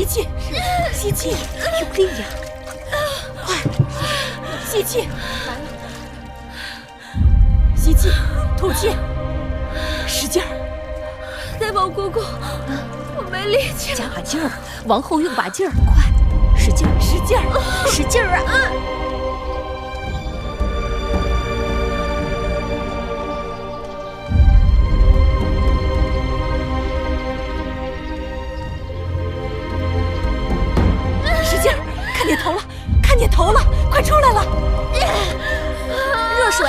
吸气，吸气，用力呀！快，吸气，吸气，吐气，使劲儿！大宝姑姑，我没力气了。加把劲儿，王后用把劲儿，快，使劲儿，使劲儿，使劲儿啊！看见头了，看见头了，快出来了！热水，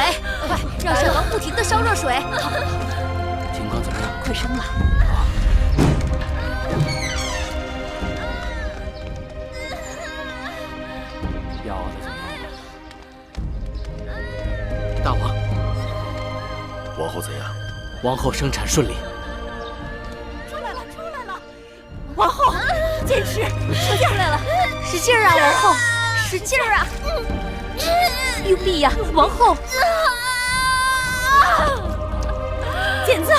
快让沈王不停地烧热水。情况怎么样？快升了！药的怎么样？大王，王后怎样？王后生产顺利。出来了，出来了！王后，坚持，使劲来了，使劲啊，王后，使劲啊！用力呀，王后！剪子！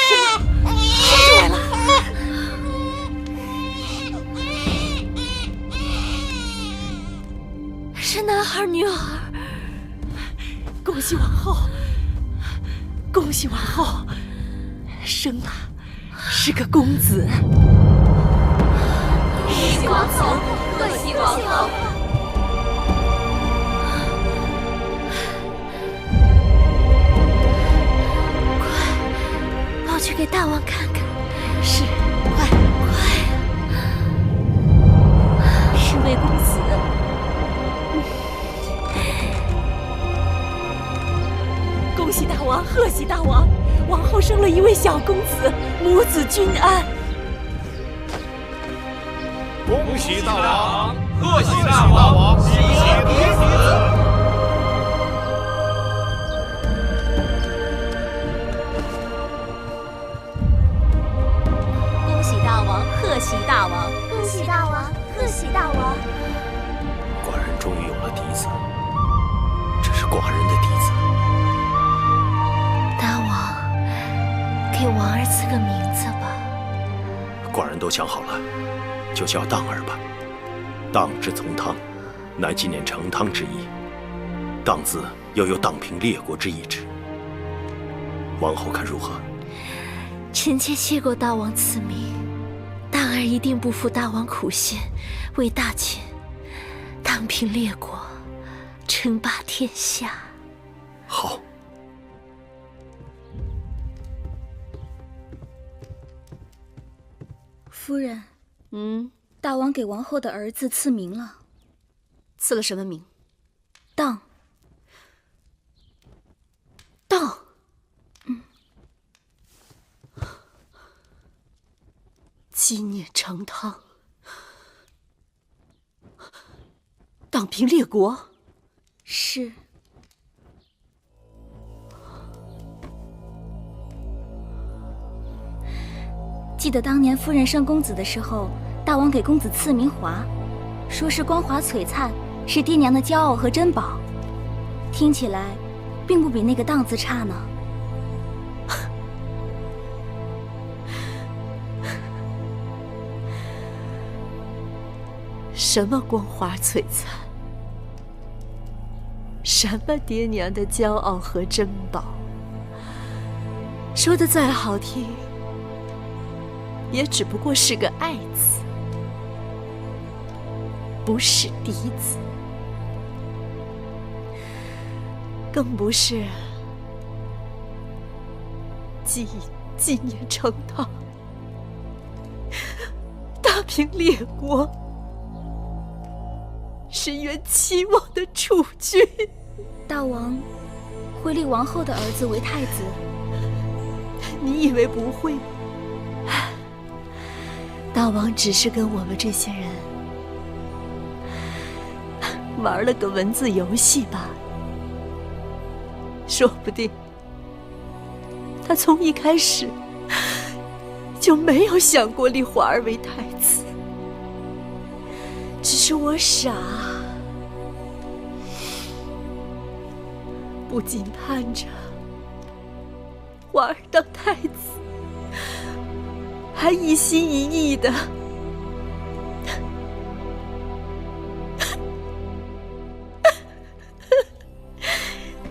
生出来了！是男孩女孩？恭喜王后！恭喜王后！生了，是个公子。恭喜王后！贺喜王后！快，抱去给大王看看。是，快快！是位公子。恭喜大王，贺喜大王！王后生了一位小公子，母子均安。恭喜大王，贺喜大王，喜喜彼此。恭喜大王，贺喜大王，恭喜大王，贺喜大王。寡人终于有了嫡子，这是寡人的嫡子。大王，给王儿赐个名字吧。寡人都想好了，就叫当儿吧。当之从汤，乃纪念成汤之意。当字又有荡平列国之意志。王后看如何？臣妾谢过大王赐名，当儿一定不负大王苦心，为大秦荡平列国，称霸天下。好。夫人，大王给王后的儿子赐名了。赐了什么名？当。当。纪念成汤，荡平列国。是。记得当年夫人生公子的时候，大王给公子赐名华，说是光华璀璨，是爹娘的骄傲和珍宝。听起来，并不比那个当字差呢。什么光华璀璨？什么爹娘的骄傲和珍宝？说的再好听，也只不过是个爱字，不是嫡子，更不是纪念成汤，大平列国。深渊期望的储君，大王会立王后的儿子为太子？你以为不会吗？大王只是跟我们这些人玩了个文字游戏罢了。说不定他从一开始就没有想过立华儿为太子，只是我傻，不仅盼着华儿当太子，还一心一意的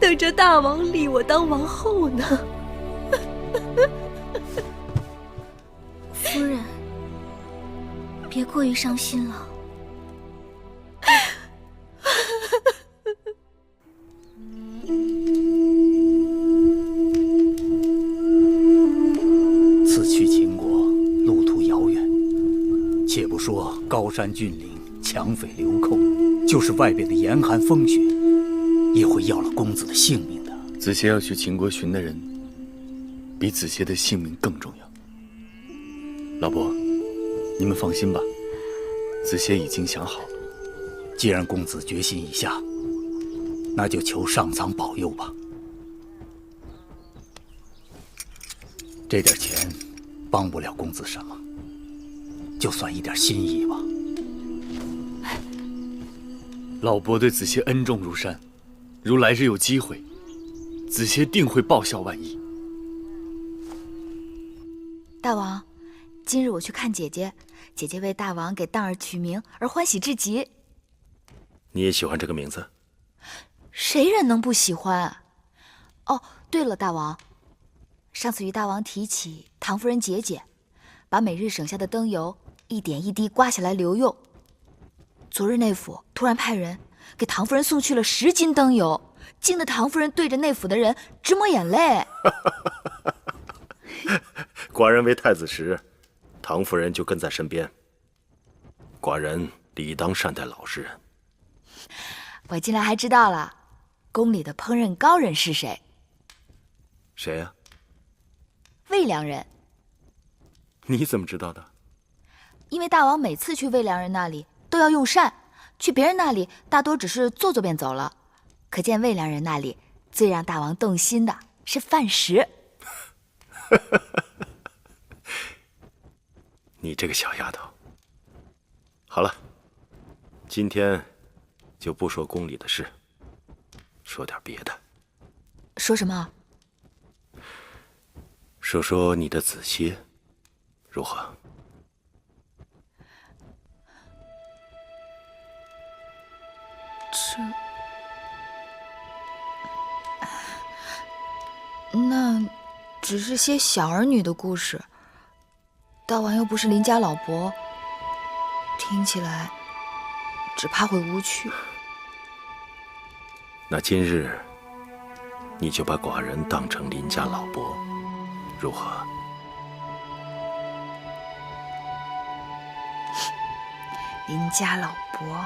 等着大王立我当王后呢。夫人，别过于伤心了。此去秦国，路途遥远，且不说高山峻岭、强匪流寇，就是外边的严寒风雪，也会要了公子的性命的。子歇要去秦国寻的人，比子歇的性命更重要。老伯，你们放心吧，子歇已经想好了。既然公子决心已下，那就求上苍保佑吧。这点钱帮不了公子什么，就算一点心意吧。老伯对子歇恩重如山，如来日有机会，子歇定会报效万一。大王，今日我去看姐姐，姐姐为大王给荡儿取名而欢喜至极。你也喜欢这个名字？谁人能不喜欢？哦，对了，大王，上次与大王提起唐夫人节俭，把每日省下的灯油一点一滴刮下来留用。昨日内府突然派人给唐夫人送去了10斤灯油，惊得唐夫人对着内府的人直抹眼泪。寡人为太子时，唐夫人就跟在身边。寡人理当善待老实人。我近来还知道了，宫里的烹饪高人是谁？谁呀？魏良人。你怎么知道的？因为大王每次去魏良人那里都要用膳，去别人那里大多只是坐坐便走了。可见魏良人那里最让大王动心的是饭食。你这个小丫头。好了，今天就不说宫里的事，说点别的。说什么？说说你的子歇如何？那只是些小儿女的故事，大王又不是邻家老伯，听起来只怕会无趣。那今日你就把寡人当成邻家老伯，如何？邻家老伯，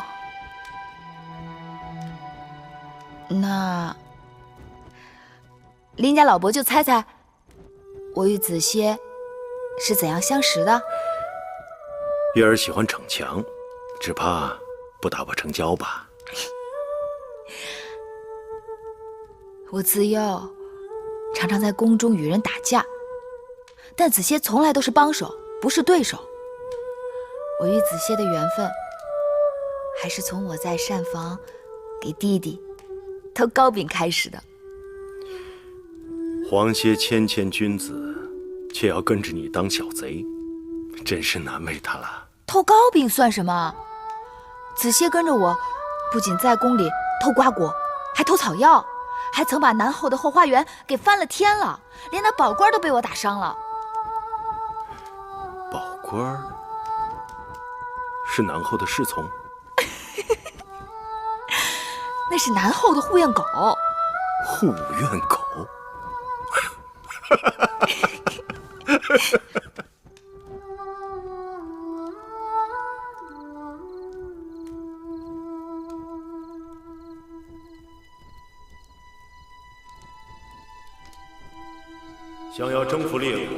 那邻家老伯就猜猜，我与子歇是怎样相识的？月儿喜欢逞强，只怕不打我成交吧。我自幼常常在宫中与人打架，但子歇从来都是帮手，不是对手。我与子歇的缘分，还是从我在膳房给弟弟偷糕饼开始的。皇歇谦谦君子，却要跟着你当小贼，真是难为他了。偷糕饼算什么？子歇跟着我，不仅在宫里偷瓜果，还偷草药，还曾把南后的后花园给翻了天了，连那宝官都被我打伤了。宝官是南后的侍从？那是南后的护院狗。护院狗？想要征服列国，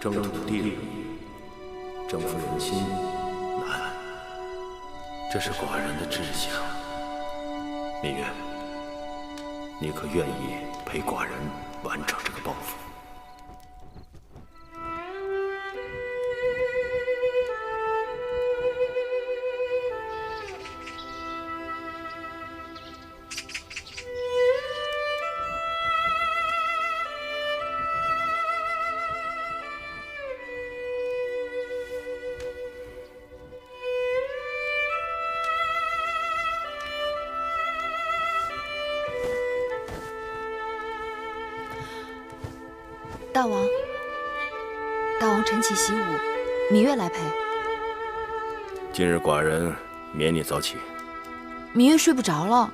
征土地利，征服人心难，这是寡人的志向。芈月，你可愿意陪寡人完成这个抱负？大王，大王晨起习武，芈月来陪。今日寡人免你早起。芈月睡不着了。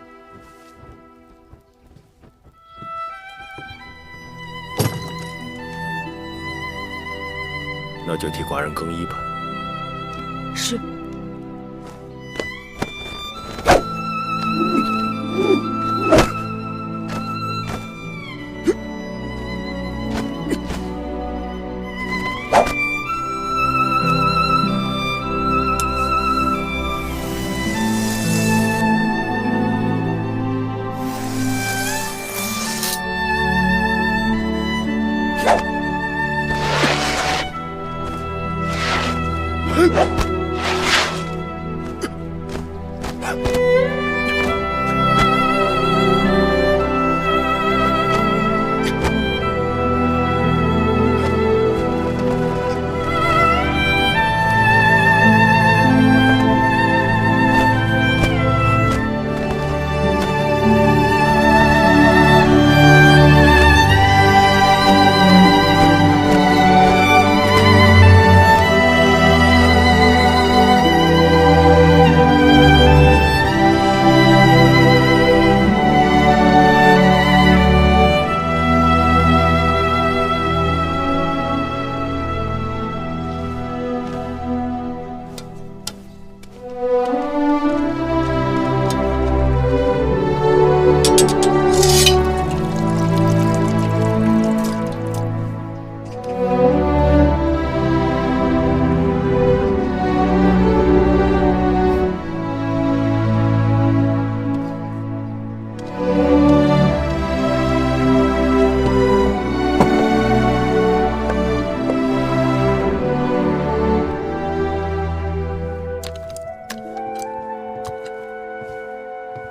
那就替寡人更衣吧。是。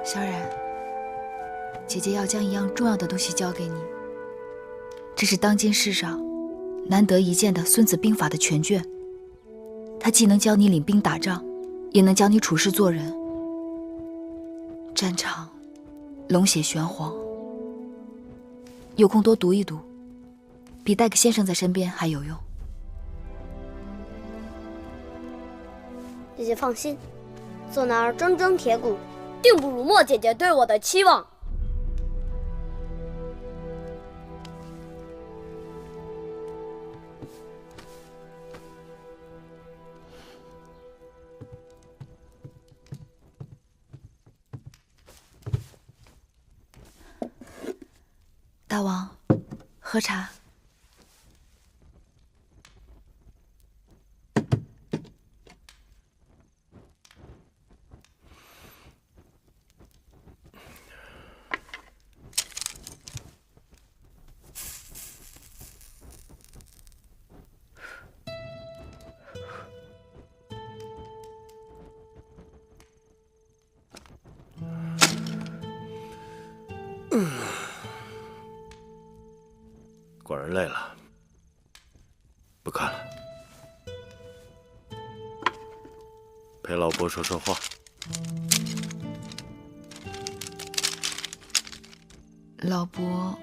小冉，姐姐要将一样重要的东西交给你，这是当今世上难得一见的《孙子兵法》的全卷。它既能教你领兵打仗，也能教你处事做人。战场龙血玄黄，有空多读一读，比带个先生在身边还有用。姐姐放心，做男儿铮铮铁骨，定不辱没姐姐对我的期望。大王，喝茶。寡人累了，不看了，陪老伯说说话。老伯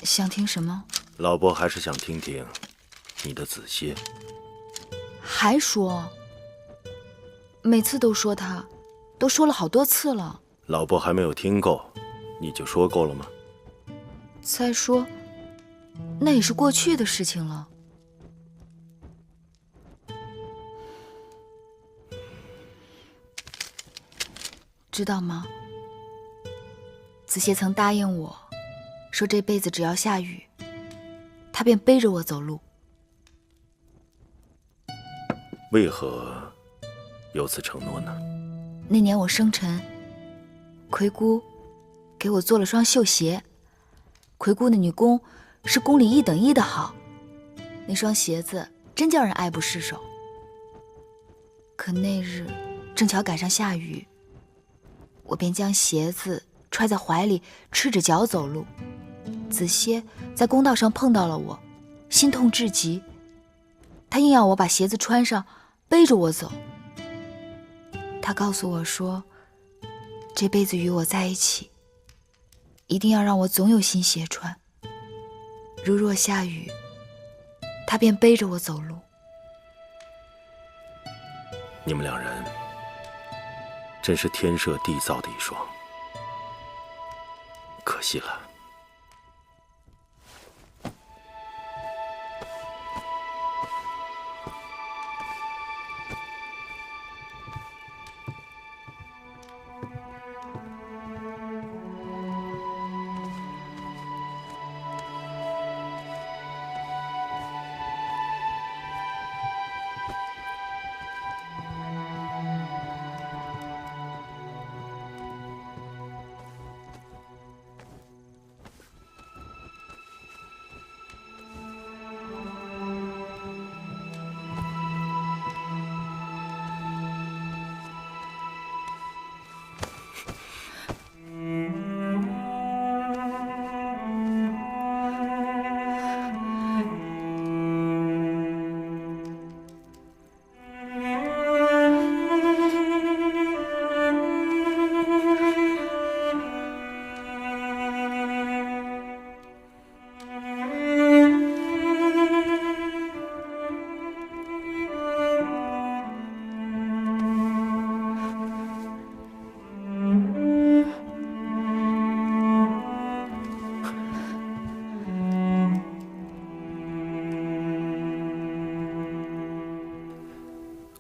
想听什么？老伯还是想听听你的子歇。还说？每次都说他，都说了好多次了。老伯还没有听够，你就说够了吗？再说，那也是过去的事情了。知道吗？子歇曾答应我，说这辈子只要下雨，他便背着我走路。为何有此承诺呢？那年我生辰，魁姑给我做了双绣鞋。魁姑的女工是宫里1等1的好，那双鞋子真叫人爱不释手。可那日正巧赶上下雨，我便将鞋子揣在怀里，赤着脚走路。子歇在公道上碰到了我，心痛至极，他硬要我把鞋子穿上，背着我走。他告诉我说，这辈子与我在一起，一定要让我总有新鞋穿。如若下雨，他便背着我走路。你们两人真是天设地造的一双，可惜了。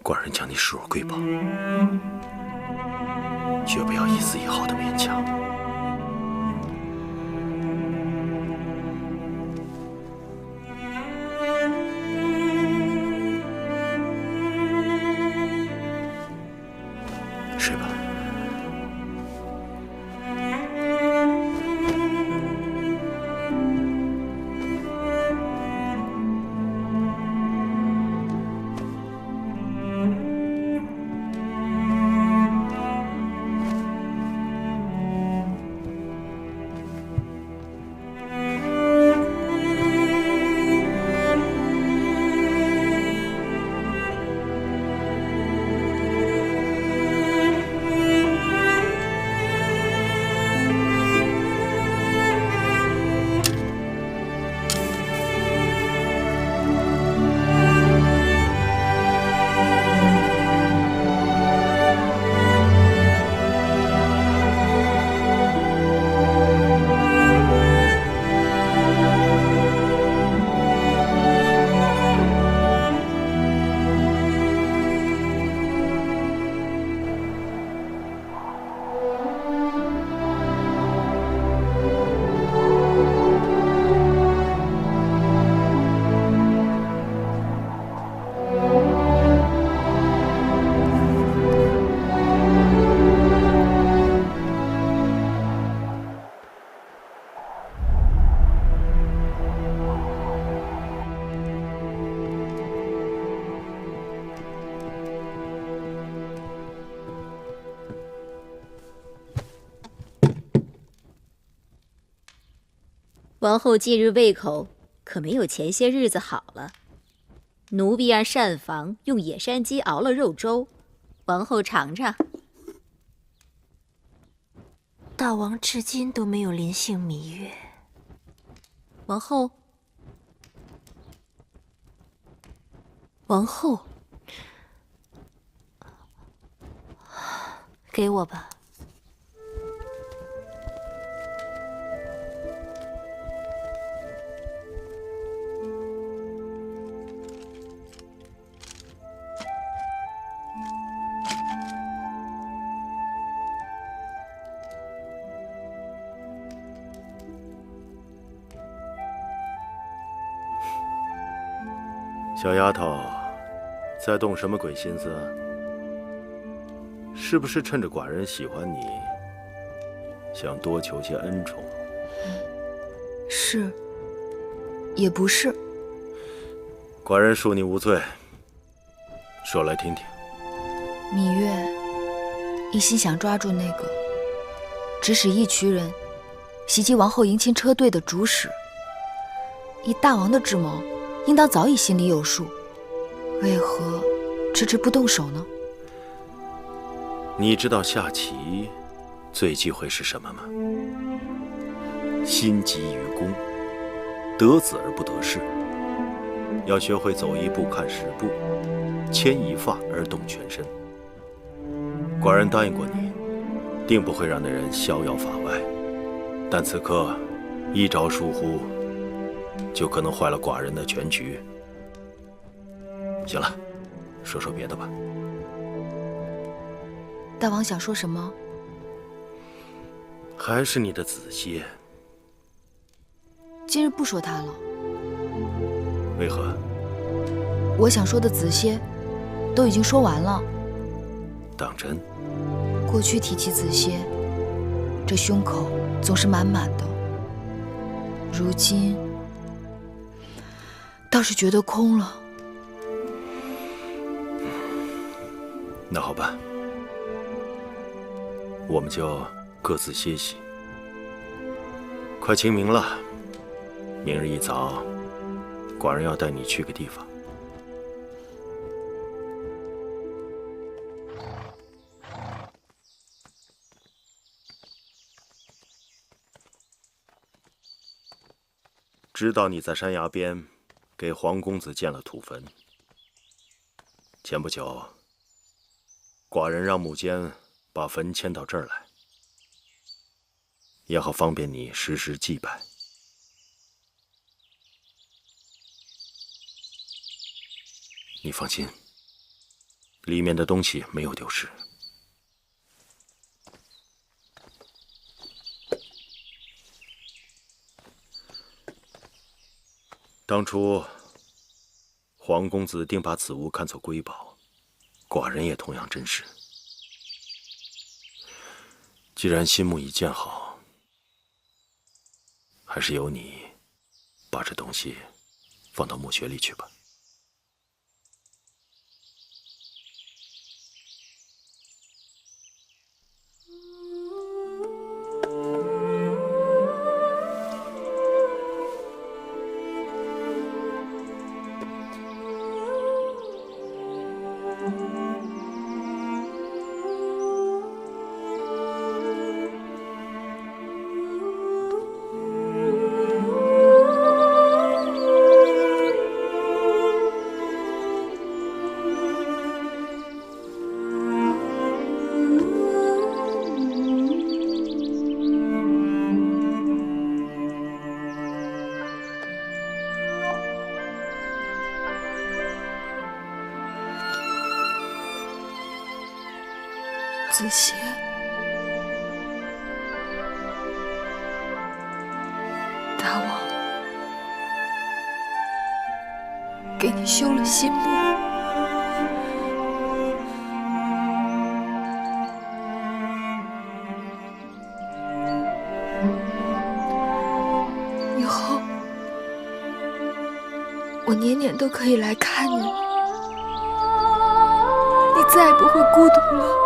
寡人将你视若瑰宝，绝不要一丝一毫的勉强。睡吧。王后近日胃口可没有前些日子好了。奴婢让膳房用野山鸡熬了肉粥，王后尝尝。大王至今都没有临幸芈月。王后，王后，给我吧。小丫头，在动什么鬼心思啊？是不是趁着寡人喜欢你，想多求些恩宠？是，也不是。寡人恕你无罪，说来听听。芈月一心想抓住那个指使一群人袭击王后迎亲车队的主使，以大王的智谋，应当早已心里有数，为何迟迟不动手呢？你知道下棋最忌讳是什么吗？心急于攻。得子而不得势，要学会走一步看10步，牵一发而动全身。寡人答应过你，定不会让那人逍遥法外。但此刻一朝疏忽，就可能坏了寡人的全局。行了，说说别的吧。大王想说什么？还是你的子歇。今日不说他了。为何？我想说的子歇，都已经说完了。当真？过去提起子歇，这胸口总是满满的。如今倒是觉得空了。那好吧，我们就各自歇息。快清明了，明日一早，寡人要带你去个地方。知道你在山崖边给黄公子建了土坟。前不久，寡人让木坚把坟迁到这儿来，也好方便你时时祭拜。你放心，里面的东西没有丢失。当初，黄公子定把此物看作瑰宝，寡人也同样珍视。既然心木已建好，还是由你把这东西放到墓穴里去吧。子歇，大王给你修了新墓，以后我年年都可以来看你了，你再也不会孤独了。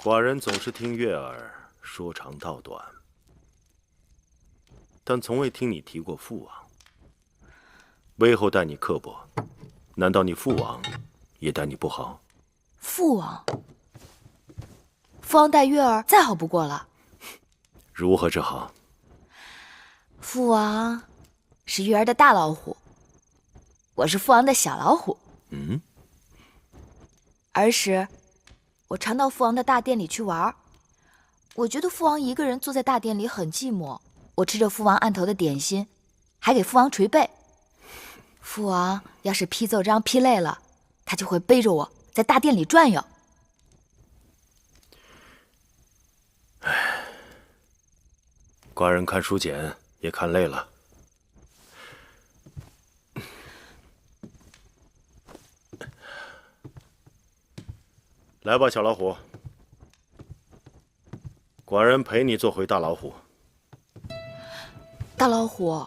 寡人总是听月儿说长道短，但从未听你提过父王。魏后待你刻薄，难道你父王也待你不好？父王待月儿再好不过了。如何是好？父王是月儿的大老虎，我是父王的小老虎。嗯。儿时，我常到父王的大殿里去玩。我觉得父王一个人坐在大殿里很寂寞。我吃着父王案头的点心，还给父王捶背。父王要是批奏章批累了，他就会背着我在大殿里转悠。寡人看书简也看累了。来吧，小老虎，寡人陪你做回大老虎。大老虎，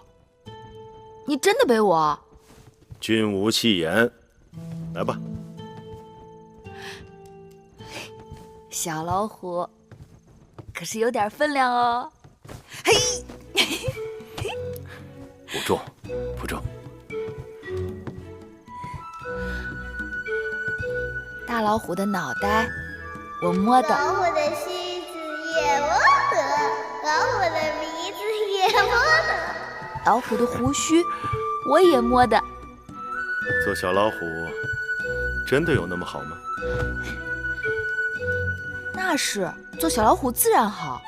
你真的背我？君无戏言，来吧。小老虎可是有点分量哦。嘿，不重，不重。大老虎的脑袋，我摸的；老虎的须子也摸得，老虎的鼻子也摸得，老虎的胡须我也摸的。做小老虎真的有那么好吗？那是，做小老虎自然好。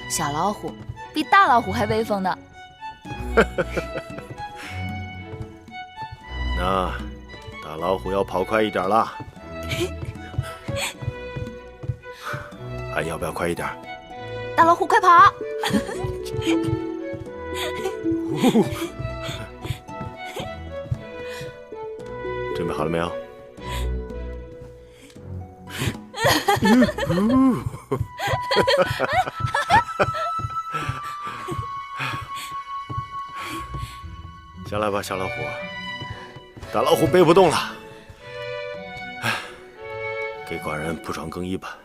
小老虎比大老虎还威风呢。那大老虎要跑快一点啦。还要不要快一点？大老虎快跑！准备好了没有？下来吧，小老虎。大老虎背不动了，给寡人铺床更衣吧。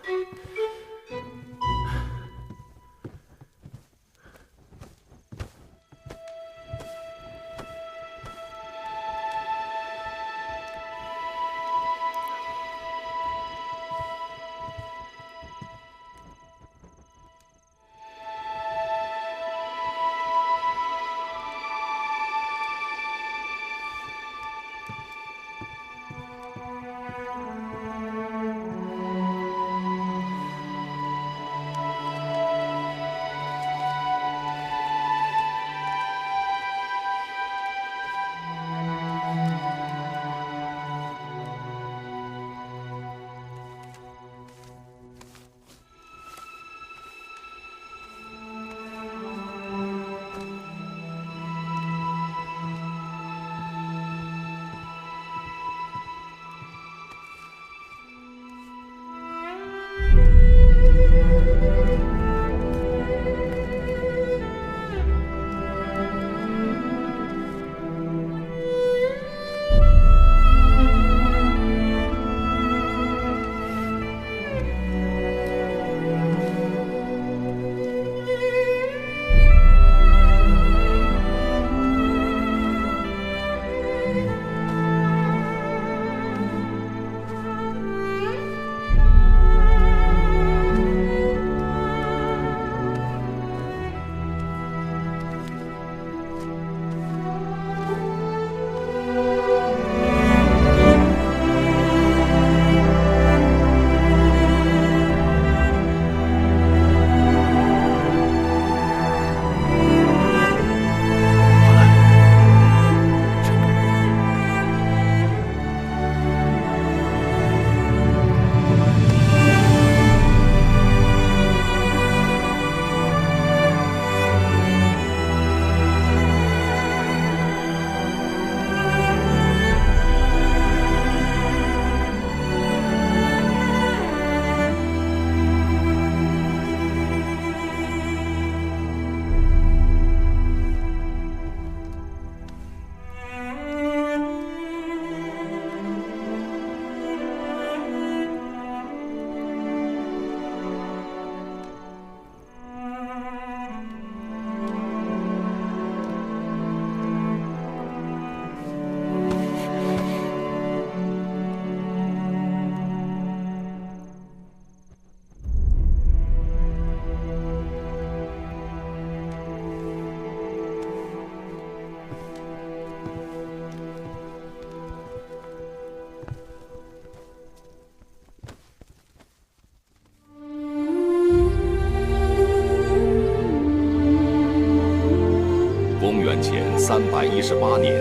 公元前318年，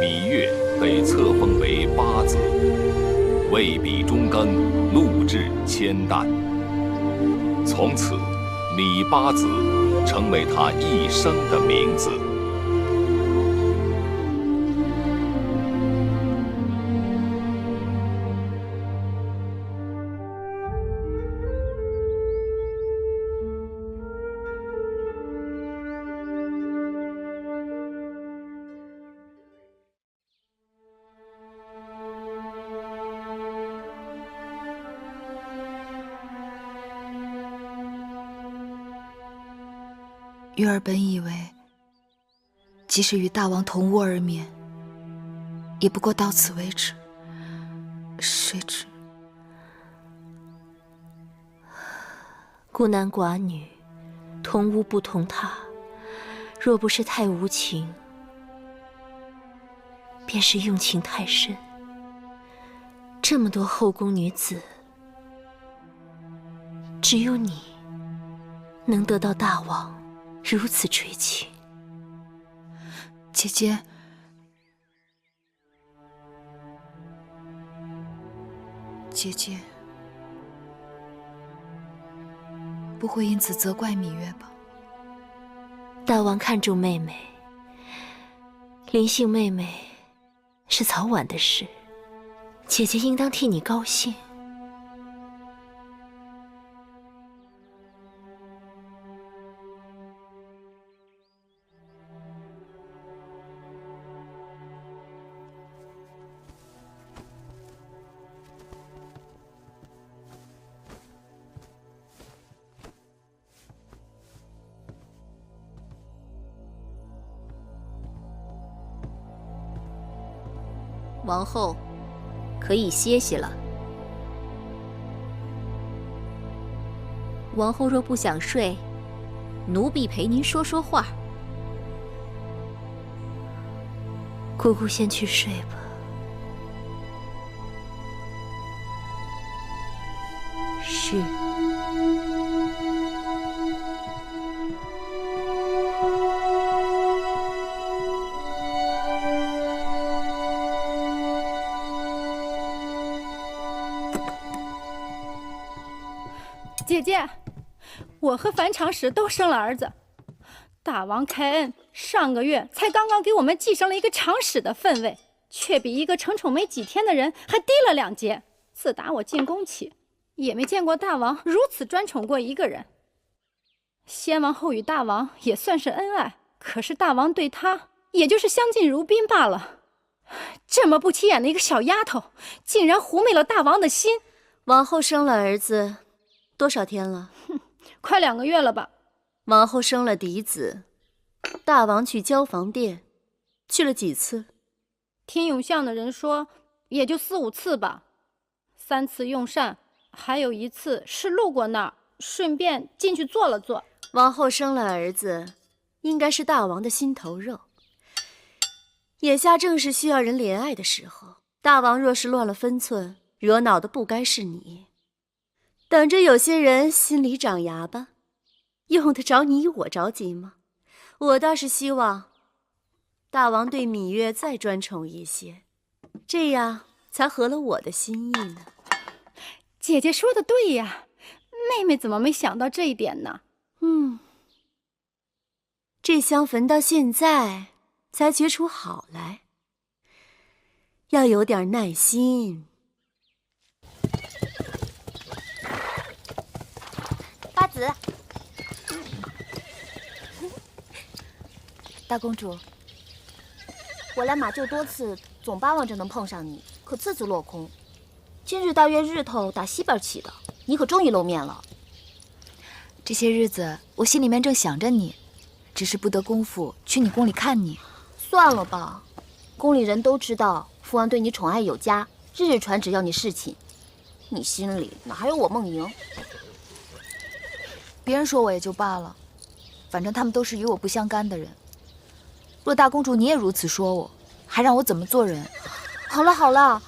芈月被册封为八子，为比中庚，禄至千担。从此，芈八子成为他一生的名字。月儿本以为，即使与大王同屋而眠，也不过到此为止。谁知孤男寡女，同屋不同榻，若不是太无情，便是用情太深。这么多后宫女子，只有你能得到大王如此垂青。姐姐，姐姐不会因此责怪芈月吧？大王看重妹妹，临幸妹妹是早晚的事，姐姐应当替你高兴。王后，可以歇息了。王后若不想睡，奴婢陪您说说话。姑姑先去睡吧。是。姐姐，我和樊长史都生了儿子，大王开恩，上个月才刚刚给我们记上了一个长史的分位，却比一个承宠没几天的人还低了2阶。自打我进宫起，也没见过大王如此专宠过一个人。先王后与大王也算是恩爱，可是大王对他也就是相敬如宾罢了。这么不起眼的一个小丫头，竟然狐媚了大王的心。王后生了儿子多少天了？快2个月了吧。王后生了嫡子，大王去交房殿，去了几次？听永巷的人说，也就4、5次吧。3次用膳，还有1次是路过那儿，顺便进去坐了坐。王后生了儿子，应该是大王的心头肉。眼下正是需要人怜爱的时候，大王若是乱了分寸，惹恼的不该是你。等着有些人心里长芽吧，用得着你我着急吗？我倒是希望大王对芈月再专宠一些，这样才合了我的心意呢。姐姐说的对呀，妹妹怎么没想到这一点呢？这香焚到现在才觉出好来，要有点耐心。八子，大公主，我来马厩多次，总巴望着能碰上你，可次次落空。今日大约日头打西边起的，你可终于露面了。这些日子我心里面正想着你，只是不得功夫去你宫里看你。算了吧，宫里人都知道父王对你宠爱有加，日日传旨要你侍寝，你心里哪还有我梦莹？别人说我也就罢了，反正他们都是与我不相干的人。若大公主你也如此说我，还让我怎么做人？好了好了，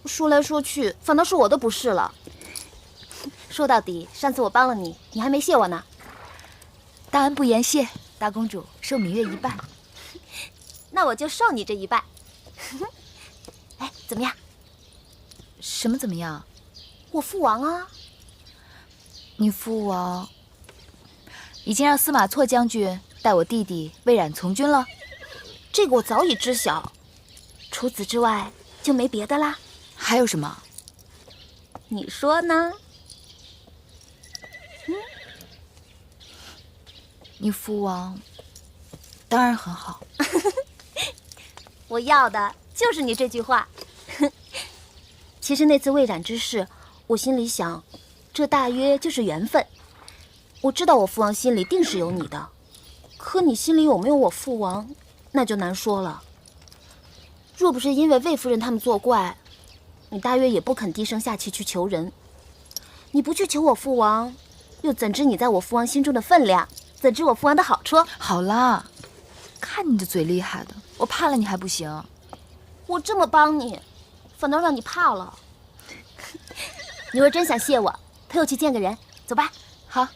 说来说去，反倒是我的不是了。说到底，上次我帮了你，你还没谢我呢。大恩不言谢，大公主受芈月一拜。那我就受你这一拜。哎，怎么样？什么怎么样？我父王啊！你父王已经让司马错将军带我弟弟魏冉从军了。这个我早已知晓。除此之外就没别的啦。还有什么？你说呢？你父王当然很好。我要的就是你这句话。其实那次魏冉之事，我心里想，这大约就是缘分。我知道我父王心里定是有你的，可你心里有没有我父王，那就难说了。若不是因为魏夫人他们作怪，你大约也不肯低声下气去求人。你不去求我父王，又怎知你在我父王心中的分量？怎知我父王的好处？好啦，看你这嘴厉害的，我怕了你还不行。我这么帮你，反倒让你怕了。你若真想谢我，陪我去见个人，走吧。好。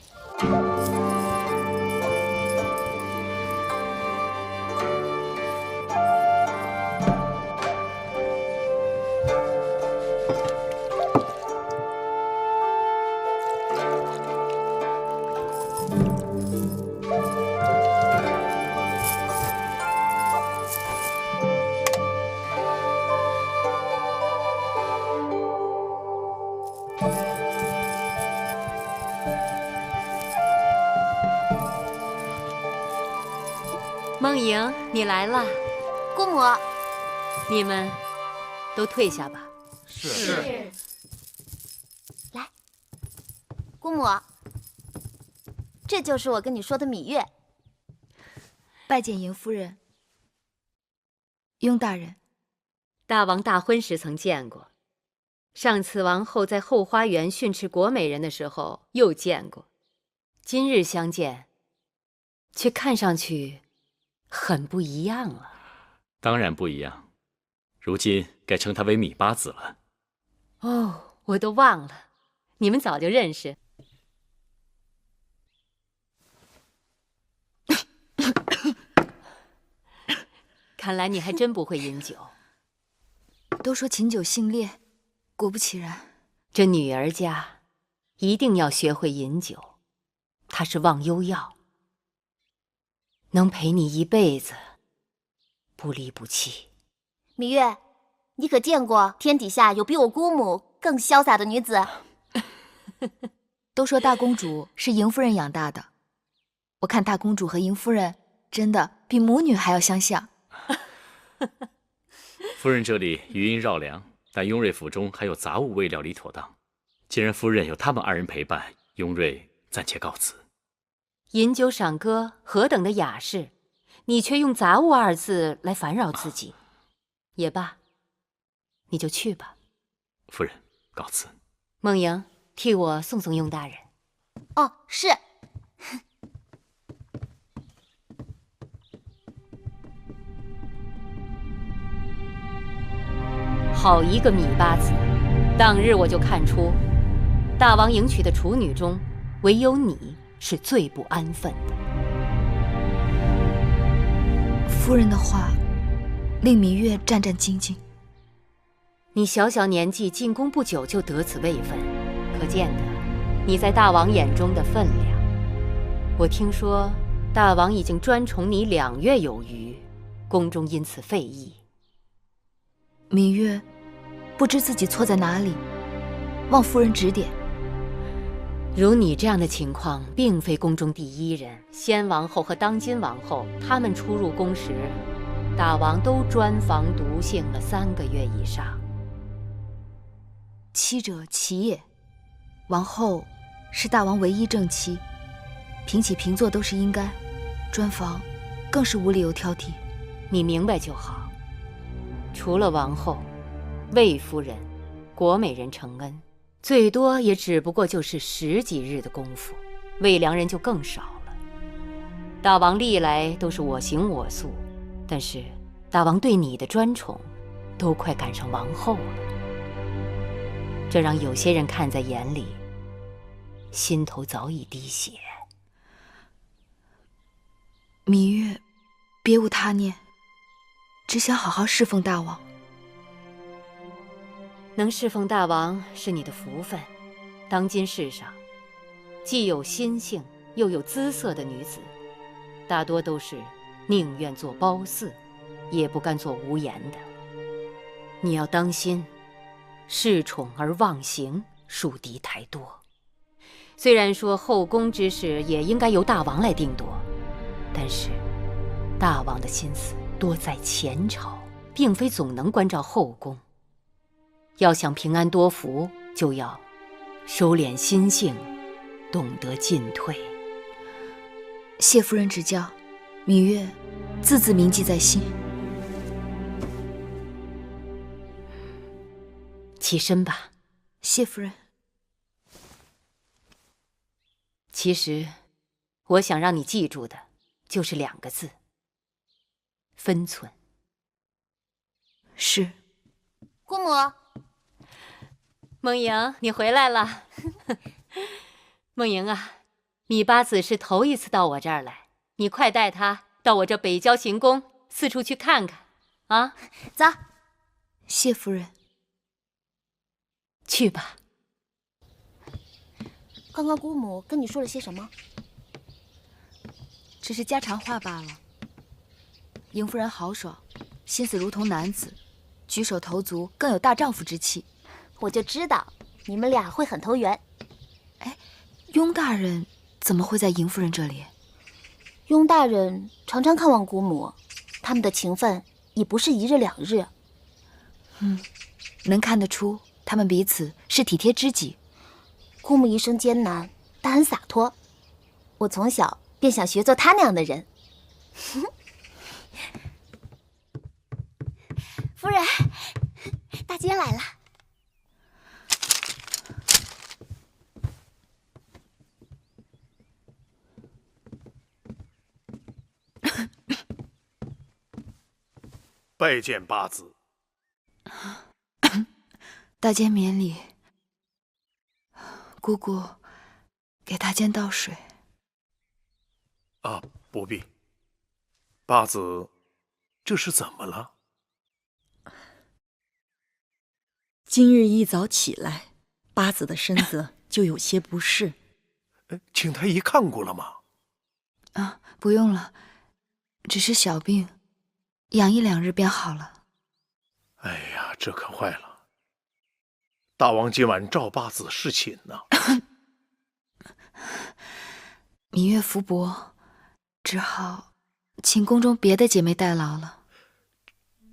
梦莹，你来了。姑母，你们都退下吧。是。来，姑母，这就是我跟你说的芈月。拜见迎夫人。雍大人，大王大婚时曾见过，上次王后在后花园训斥国美人的时候又见过，今日相见，却看上去很不一样了。当然不一样，如今该称他为芈八子了。哦，我都忘了，你们早就认识。看来你还真不会饮酒。都说琴酒性烈，果不其然。这女儿家一定要学会饮酒，它是忘忧药，能陪你一辈子，不离不弃。芈月，你可见过天底下有比我姑母更潇洒的女子？都说大公主是迎夫人养大的，我看大公主和迎夫人真的比母女还要相像。夫人这里余音绕梁，但雍瑞府中还有杂物未料理妥当。既然夫人有他们二人陪伴，雍瑞暂且告辞。饮酒赏歌何等的雅事，你却用杂物二字来烦扰自己。也罢，你就去吧。夫人，告辞。梦莹，替我送送雍大人。哦，是。好一个芈八子！当日我就看出，大王迎娶的处女中，唯有你是最不安分的。夫人的话令芈月战战兢兢。你小小年纪进宫不久就得此位分，可见得你在大王眼中的分量。我听说大王已经专宠你2月有余，宫中因此废议。芈月不知自己错在哪里，望夫人指点。如你这样的情况，并非宫中第一人。先王后和当今王后，他们出入宫时，大王都专防独行了3个月以上。妻者妻也，王后是大王唯一正妻，平起平坐都是应该，专防更是无理由挑剔。你明白就好。除了王后、魏夫人、国美人承恩，最多也只不过就是10几日的功夫，魏良人就更少了。大王历来都是我行我素，但是大王对你的专宠，都快赶上王后了。这让有些人看在眼里，心头早已滴血。芈月别无他念，只想好好侍奉大王。能侍奉大王是你的福分。当今世上，既有心性又有姿色的女子，大多都是宁愿做褒姒，也不甘做无颜的。你要当心，恃宠而忘形，树敌太多。虽然说后宫之事也应该由大王来定夺，但是大王的心思多在前朝，并非总能关照后宫。要想平安多福，就要收敛心性，懂得进退。谢夫人指教，芈月字字铭记在心。起身吧。谢夫人。其实，我想让你记住的，就是2个字：分寸。是。姑母，梦莹，你回来了。梦莹啊，芈八子是头一次到我这儿来，你快带她到我这北郊行宫四处去看看啊！走。谢夫人。去吧。刚刚姑母跟你说了些什么？只是家常话罢了。邢夫人豪爽，心思如同男子，举手投足更有大丈夫之气。我就知道你们俩会很投缘。哎，雍大人怎么会在邢夫人这里？雍大人常常看望姑母，他们的情分已不是1日2日。能看得出他们彼此是体贴知己。姑母一生艰难，但很洒脱。我从小便想学做她那样的人。夫人，大姐来了。拜见八子。大监免礼。姑姑，给大监倒水。啊，不必。八子，这是怎么了？今日一早起来，八子的身子就有些不适。请太医看过了吗？啊，不用了，只是小病，养1、2日便好了。哎呀，这可坏了！大王今晚召八子侍寝呢。芈月福薄，只好请宫中别的姐妹代劳了。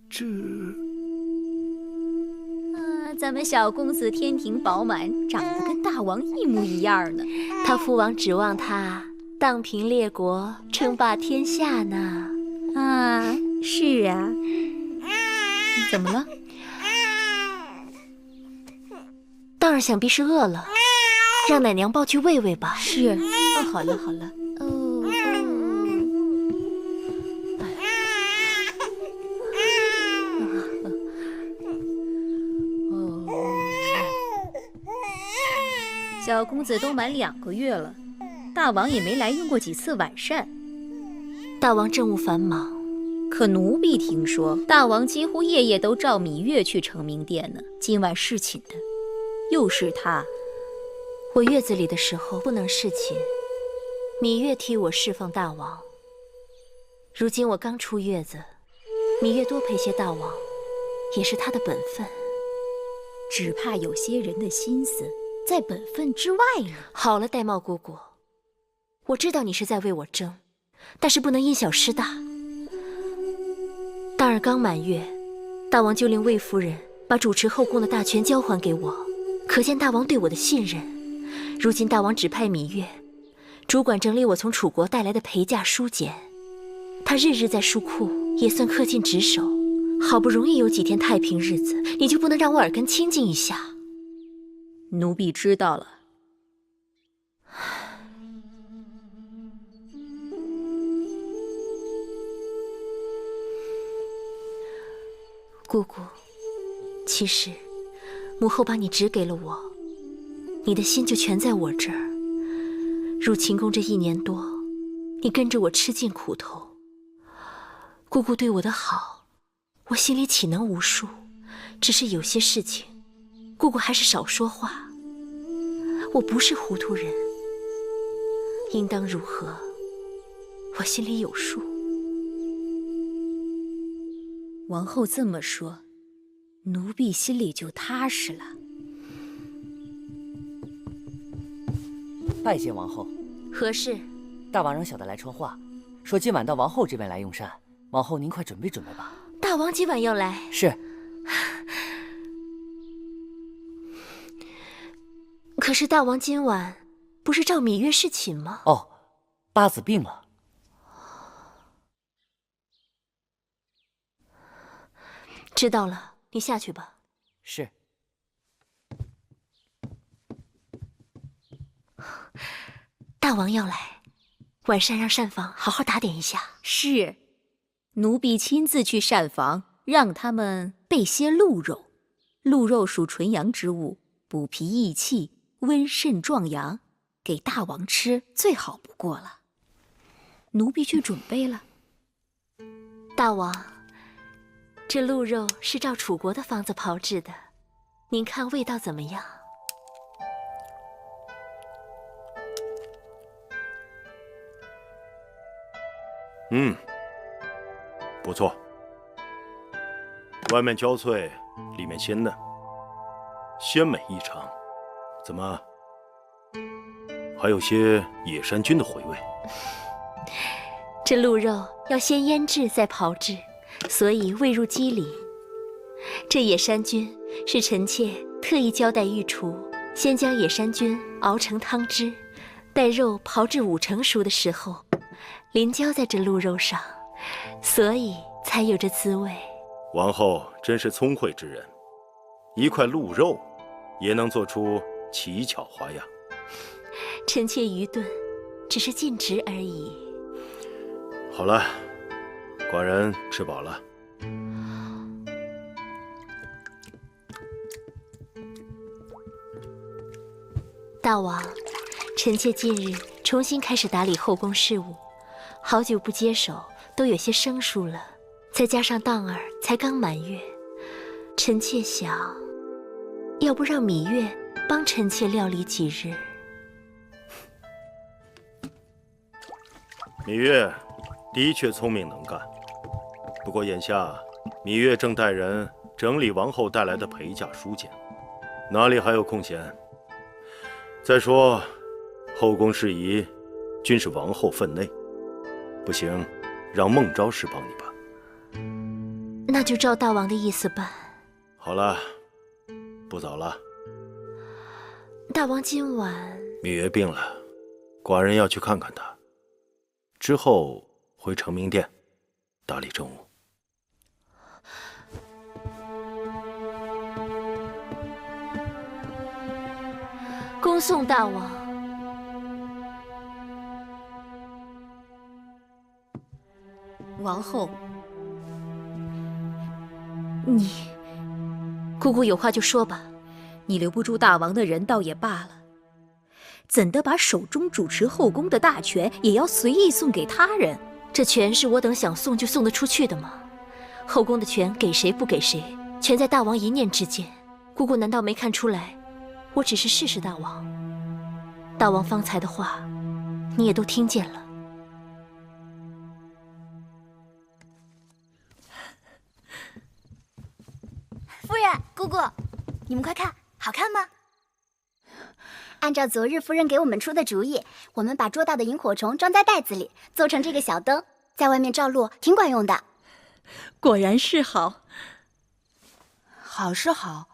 这……咱们小公子天庭饱满，长得跟大王一模一样呢。他父王指望他荡平列国，称霸天下呢。啊，是啊。怎么了？当儿想必是饿了，让奶娘抱去喂喂吧。是。好了好了。小公子都满2个月了，大王也没来用过几次晚膳。大王政务繁忙，可奴婢听说大王几乎夜夜都召芈月去承明殿呢。今晚侍寝的又是他。我月子里的时候不能侍寝，芈月替我侍奉大王。如今我刚出月子，芈月多陪些大王，也是他的本分。只怕有些人的心思在本分之外了。好了，玳瑁姑姑，我知道你是在为我争，但是不能因小失大。当儿刚满月，大王就令魏夫人把主持后宫的大权交还给我，可见大王对我的信任。如今大王指派芈月主管整理我从楚国带来的陪嫁书简，她日日在书库，也算恪尽职守。好不容易有几天太平日子，你就不能让我耳根清净一下？奴婢知道了。姑姑，其实母后把你指给了我，你的心就全在我这儿。入秦宫这1年多，你跟着我吃尽苦头，姑姑对我的好，我心里岂能无数？只是有些事情，姑姑还是少说话。我不是糊涂人，应当如何，我心里有数。王后这么说，奴婢心里就踏实了。拜见王后。何事？大王让小的来传话，说今晚到王后这边来用膳。王后您快准备准备吧。大王今晚要来？是。可是大王今晚不是召芈月侍寝吗？哦，八子病了。知道了，你下去吧。是。大王要来，晚膳让膳房好好打点一下。是，奴婢亲自去膳房，让他们备些鹿肉。鹿肉属纯阳之物，补脾益气，温肾壮阳，给大王吃最好不过了。奴婢去准备了。大王，这鹿肉是照楚国的方子炮制的，您看味道怎么样？不错，外面焦脆，里面鲜嫩，鲜美异常。怎么，还有些野山菌的回味？这鹿肉要先腌制再炮制，所以味入肌里。这野山菌是臣妾特意交代御厨，先将野山菌熬成汤汁，待肉炮制5成熟的时候，淋浇在这鹿肉上，所以才有这滋味。王后真是聪慧之人，一块鹿肉也能做出奇巧花样。臣妾愚钝，只是尽职而已。好了，寡人吃饱了。大王，臣妾近日重新开始打理后宫事务，好久不接手，都有些生疏了。再加上当儿才刚满月，臣妾想，要不让芈月帮臣妾料理几日？芈月的确聪明能干，不过眼下芈月正带人整理王后带来的陪嫁书简，哪里还有空闲？再说，后宫事宜均是王后分内，不行，让孟昭氏帮你吧。那就照大王的意思办。好了，不早了。大王今晚……芈月病了，寡人要去看看她，之后回承明殿打理政务。恭送大王。王后，姑姑有话就说吧。你留不住大王的人倒也罢了，怎的把手中主持后宫的大权也要随意送给他人？这权是我等想送就送得出去的吗？后宫的权给谁不给谁，全在大王一念之间。姑姑难道没看出来？我只是试试大王。大王方才的话，你也都听见了。夫人、姑姑，你们快看，好看吗？按照昨日夫人给我们出的主意，我们把捉到的萤火虫装在袋子里，做成这个小灯，在外面照路，挺管用的。果然是好。好是好，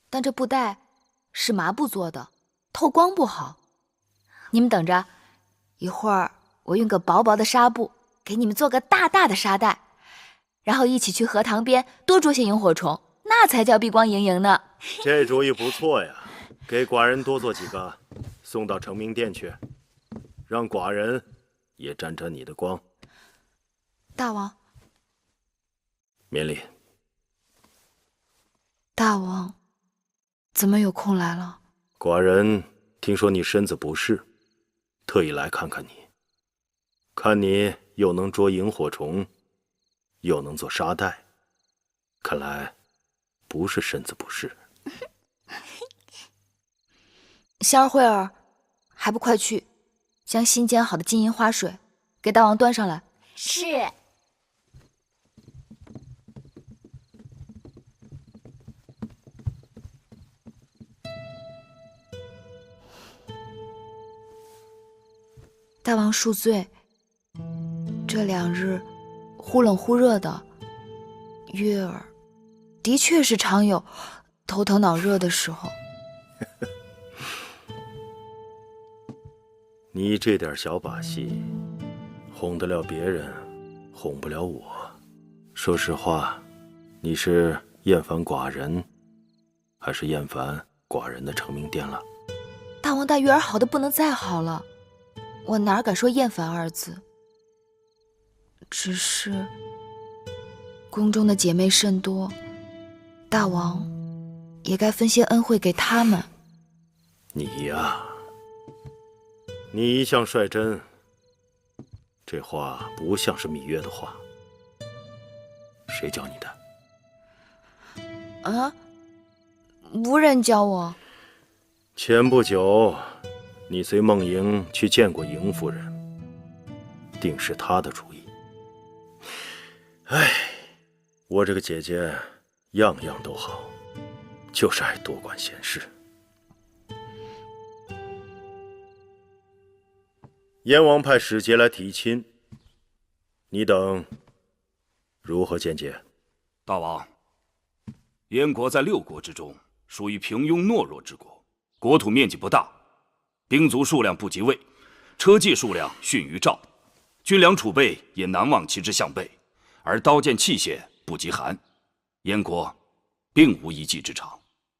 但这布袋是麻布做的，透光不好。你们等着，一会儿我用个薄薄的纱布给你们做个大大的纱袋，然后一起去荷塘边多捉些萤火虫，那才叫碧光莹莹呢。这主意不错呀，给寡人多做几个，送到承明殿去，让寡人也沾沾你的光。大王，免礼。大王，怎么有空来了？寡人听说你身子不适，特意来看看你，看你又能捉萤火虫，又能做沙袋，看来不是身子不适。香儿、慧儿，还不快去将新煎好的金银花水给大王端上来。是。大王恕罪，这2日忽冷忽热的，月儿的确是常有头疼脑热的时候。你这点小把戏，哄得了别人，哄不了我。说实话，你是厌烦寡人，还是厌烦寡人的成名店了？大王待月儿好的不能再好了，我哪敢说厌烦2字？只是宫中的姐妹甚多，大王也该分些恩惠给她们。你呀，你一向率真，这话不像是芈月的话。谁教你的？啊？无人教我。前不久，你随孟莹去见过莹夫人，定是她的主意。哎，我这个姐姐样样都好，就是爱多管闲事。燕王派使节来提亲，你等如何见解？大王，燕国在6国之中属于平庸懦弱之国，国土面积不大，兵卒数量不及魏，车骑数量逊于赵，军粮储备也难望其之项背，而刀剑器械不及韩。燕国并无一技之长，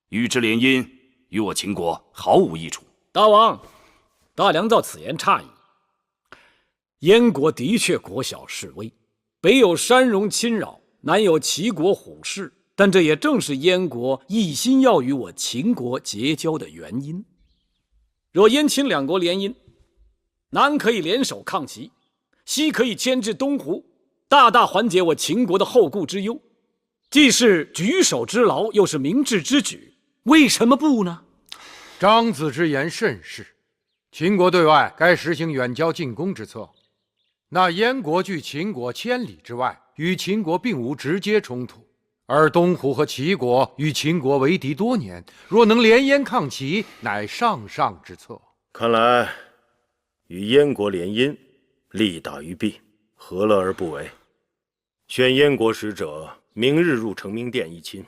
与之联姻，与我秦国毫无益处。大王，大良造此言差矣。燕国的确国小势微，北有山戎侵扰，南有齐国虎视，但这也正是燕国一心要与我秦国结交的原因。若燕秦2国联姻，南可以联手抗齐，西可以牵制东胡，大大缓解我秦国的后顾之忧，既是举手之劳，又是明智之举，为什么不呢？张子之言甚是，秦国对外该实行远交近攻之策。那燕国距秦国千里之外，与秦国并无直接冲突，而东胡和齐国与秦国为敌多年，若能联燕抗齐，乃上上之策。看来与燕国联姻，利大于弊，何乐而不为？选燕国使者，明日入成明殿议亲。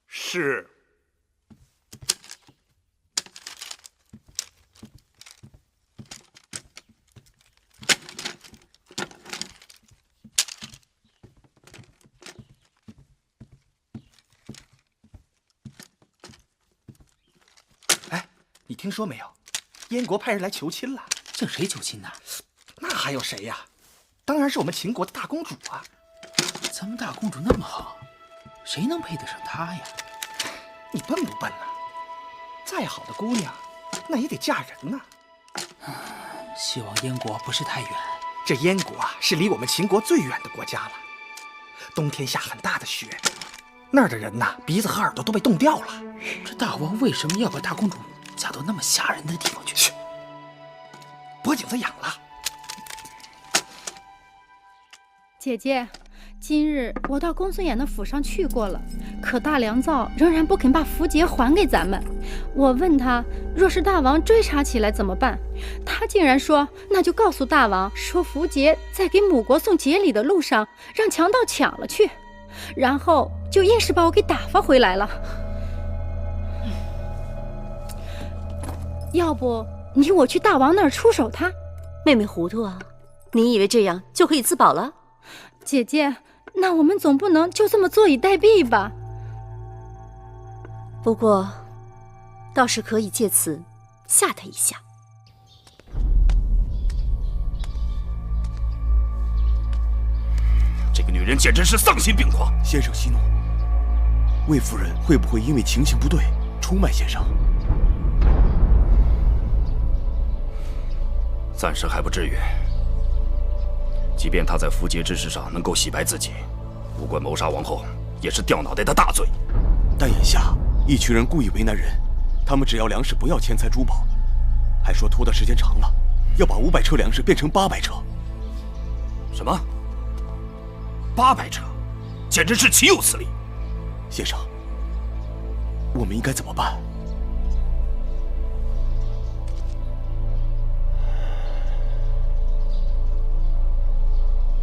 是。你听说没有？燕国派人来求亲了。向谁求亲呢？那还有谁呀？当然是我们秦国的大公主啊！咱们大公主那么好，谁能配得上她呀？你笨不笨呢？再好的姑娘，那也得嫁人呐。希望燕国不是太远。这燕国啊，是离我们秦国最远的国家了。冬天下很大的雪，那儿的人呐，鼻子和耳朵都被冻掉了。这大王为什么要把大公主嫁到那么吓人的地方去？脖颈子痒了。姐姐，今日我到公孙衍的府上去过了，可大良造仍然不肯把符节还给咱们。我问他，若是大王追查起来怎么办？他竟然说，那就告诉大王，说符节在给母国送节礼的路上让强盗抢了去，然后就硬是把我给打发回来了。要不你我去大王那儿出手他？妹妹糊涂啊，你以为这样就可以自保了？姐姐，那我们总不能就这么坐以待毙吧？不过倒是可以借此吓他一下。这个女人简直是丧心病狂！先生息怒，魏夫人会不会因为情形不对出卖先生？暂时还不至于。即便他在符节之事上能够洗白自己，不过谋杀王后也是掉脑袋的大罪。但眼下一群人故意为难人，他们只要粮食，不要钱财珠宝，还说拖的时间长了，要把500车粮食变成800车。什么？800车？简直是岂有此理！先生，我们应该怎么办？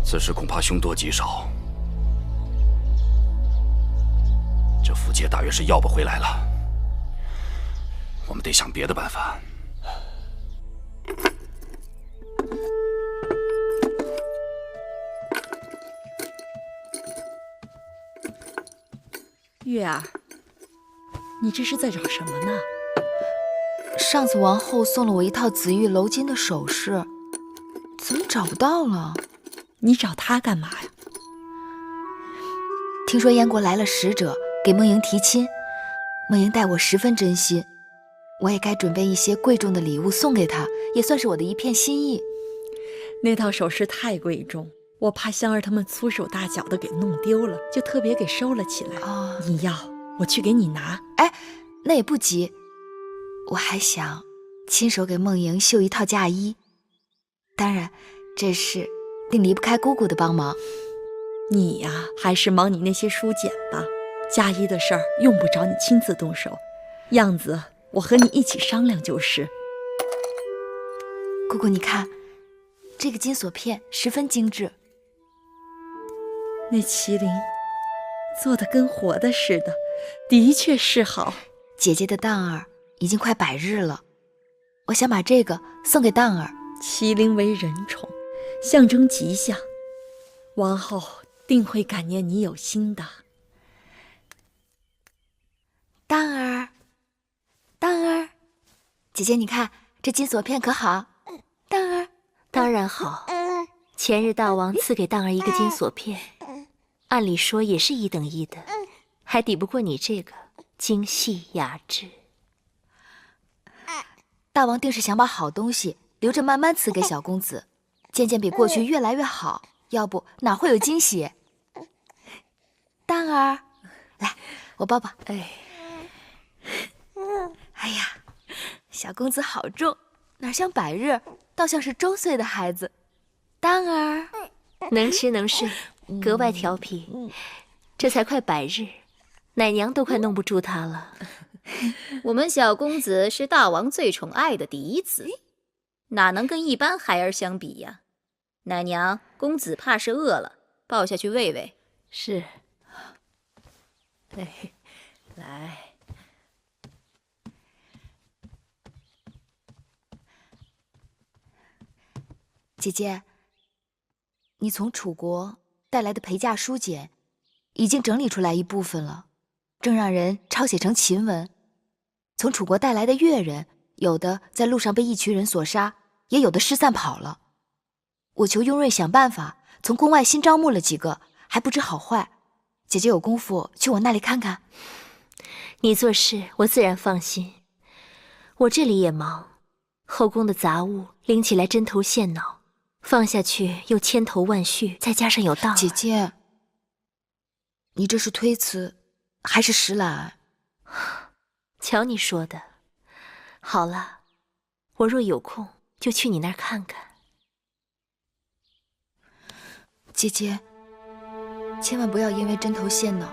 此事恐怕凶多吉少，这符节大约是要不回来了，我们得想别的办法。月儿，你这是在找什么呢？上次王后送了我一套紫玉鎏金的首饰，怎么找不到了？你找她干嘛呀？听说燕国来了使者给梦莹提亲，梦莹待我十分真心，我也该准备一些贵重的礼物送给她，也算是我的一片心意。那套首饰太贵重，我怕香儿他们粗手大脚的给弄丢了，就特别给收了起来。你要，我去给你拿。哎，那也不急，我还想亲手给梦莹绣一套嫁衣，当然这事定离不开姑姑的帮忙。你呀，还是忙你那些书简吧，嫁衣的事儿用不着你亲自动手，样子我和你一起商量就是。姑姑你看，这个金锁片十分精致，那麒麟做的跟活的似的，的确是好。姐姐的当儿已经快100日了，我想把这个送给当儿。麒麟为人宠，象征吉祥，王后定会感念你有心的。当儿，当儿，姐姐你看这金锁片可好？当儿，当然好。前日大王赐给当儿一个金锁片，按理说也是1等1的，还抵不过你这个精细雅致。大王定是想把好东西留着慢慢赐给小公子，渐渐比过去越来越好，要不哪会有惊喜？当儿，来，我抱抱。哎呀，小公子好重，哪像100日，倒像是周岁的孩子。当儿，能吃能睡，格外调皮。这才快100日，奶娘都快弄不住他了。我们小公子是大王最宠爱的嫡子，哪能跟一般孩儿相比呀？奶娘，公子怕是饿了，抱下去喂喂。是。来，姐姐，你从楚国带来的陪嫁书简已经整理出来一部分了，正让人抄写成秦文。从楚国带来的越人，有的在路上被一群人所杀，也有的失散跑了。我求雍瑞想办法，从宫外新招募了几个，还不知好坏。姐姐有功夫去我那里看看。你做事我自然放心，我这里也忙，后宫的杂物拎起来针头线脑，放下去又千头万绪，再加上有当儿。姐姐，你这是推辞还是实懒？瞧你说的。好了，我若有空就去你那儿看看。姐姐，千万不要因为针头线脑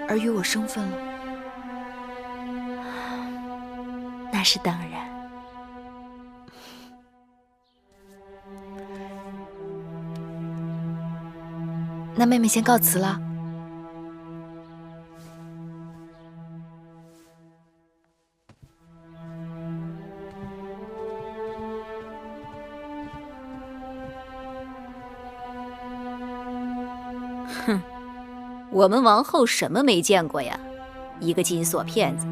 而与我生分了。那是当然。那妹妹先告辞了。哼，我们王后什么没见过呀？一个金锁片子，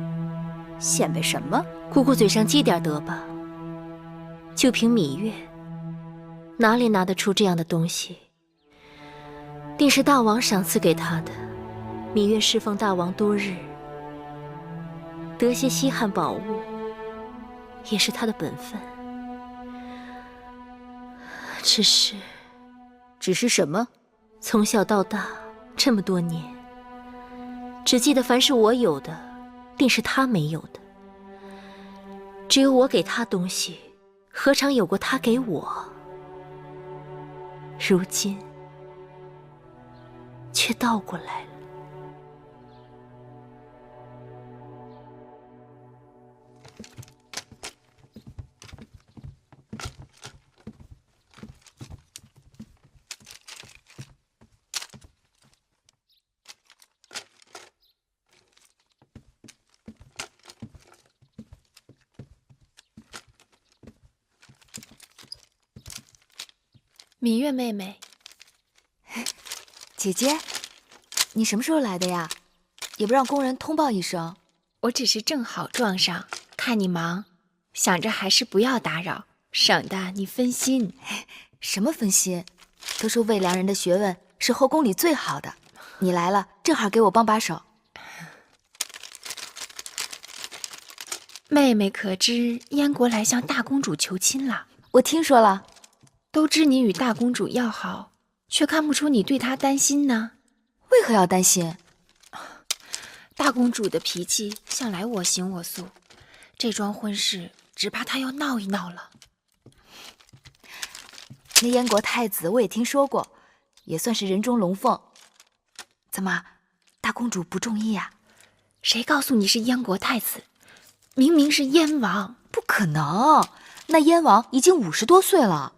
显摆什么？姑姑嘴上积点德吧。就凭芈月，哪里拿得出这样的东西？定是大王赏赐给她的。芈月侍奉大王多日，得些稀罕宝物，也是她的本分。只是只是什么？从小到大这么多年，只记得凡是我有的，定是他没有的。只有我给他东西，何尝有过他给我？如今却倒过来了。芈月妹妹，姐姐，你什么时候来的呀？也不让工人通报一声。我只是正好撞上，看你忙，想着还是不要打扰，省得你分心。什么分心？都说魏良人的学问是后宫里最好的，你来了正好给我帮把手。妹妹可知燕国来向大公主求亲了？我听说了。都知你与大公主要好，却看不出你对她担心呢。为何要担心？大公主的脾气向来我行我素，这桩婚事只怕她要闹一闹了。那燕国太子我也听说过，也算是人中龙凤。怎么，大公主不中意啊？谁告诉你是燕国太子？明明是燕王。不可能，那燕王已经50多岁了。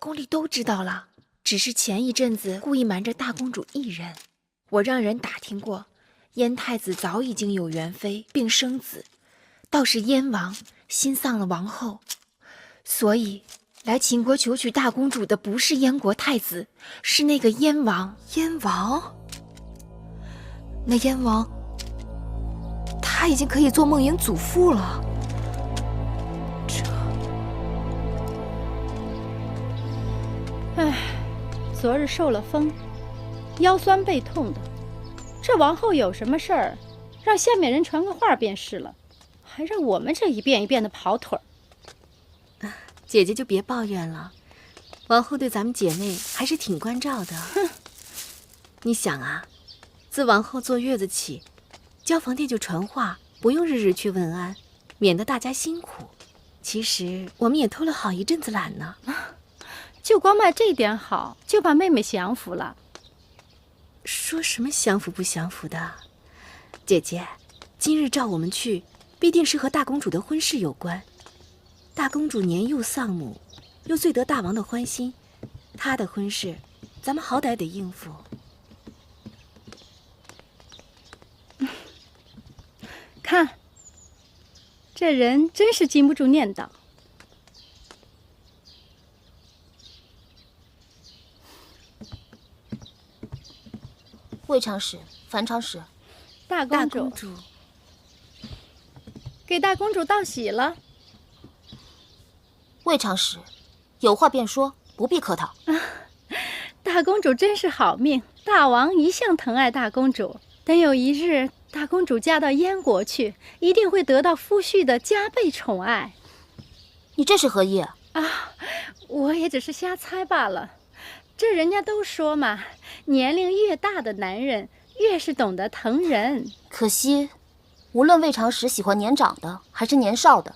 宫里都知道了，只是前一阵子故意瞒着大公主一人。我让人打听过，燕太子早已经有元妃并生子，倒是燕王心丧了王后，所以来秦国求娶大公主的不是燕国太子，是那个燕王。燕王？那燕王，他已经可以做梦魇祖父了。唉，昨日受了风，腰酸背痛的。这王后有什么事儿，让下面人传个话便是了，还让我们这一遍一遍的跑腿儿。姐姐就别抱怨了，王后对咱们姐妹还是挺关照的。哼，你想啊，自王后坐月子起，交房殿就传话，不用日日去问安，免得大家辛苦。其实我们也偷了好一阵子懒呢。就光卖这点好，就把妹妹降服了。说什么降服不降服的？姐姐，今日召我们去，必定是和大公主的婚事有关。大公主年幼丧母，又最得大王的欢心，她的婚事，咱们好歹得应付。看，这人真是禁不住念叨。魏长史、樊长史，大公主，给大公主道喜了。魏长史，有话便说，不必客套。大公主真是好命，大王一向疼爱大公主，等有一日大公主嫁到燕国去，一定会得到夫婿的加倍宠爱。你这是何意啊？我也只是瞎猜罢了。这人家都说嘛，年龄越大的男人越是懂得疼人。可惜，无论魏长史喜欢年长的还是年少的，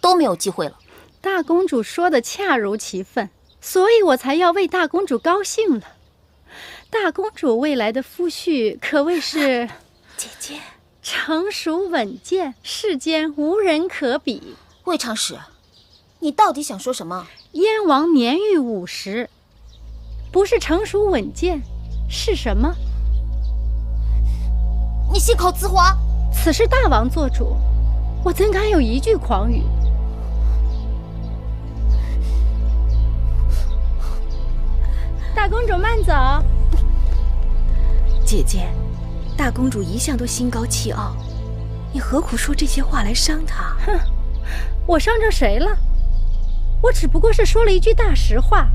都没有机会了。大公主说的恰如其分，所以我才要为大公主高兴了。大公主未来的夫婿可谓是姐姐成熟稳健，世间无人可比。魏长史，你到底想说什么？燕王年逾50，不是成熟稳健，是什么？你信口雌黄！此事大王做主，我怎敢有一句狂语？大公主慢走。姐姐，大公主一向都心高气傲，你何苦说这些话来伤她？哼，我伤着谁了？我只不过是说了一句大实话。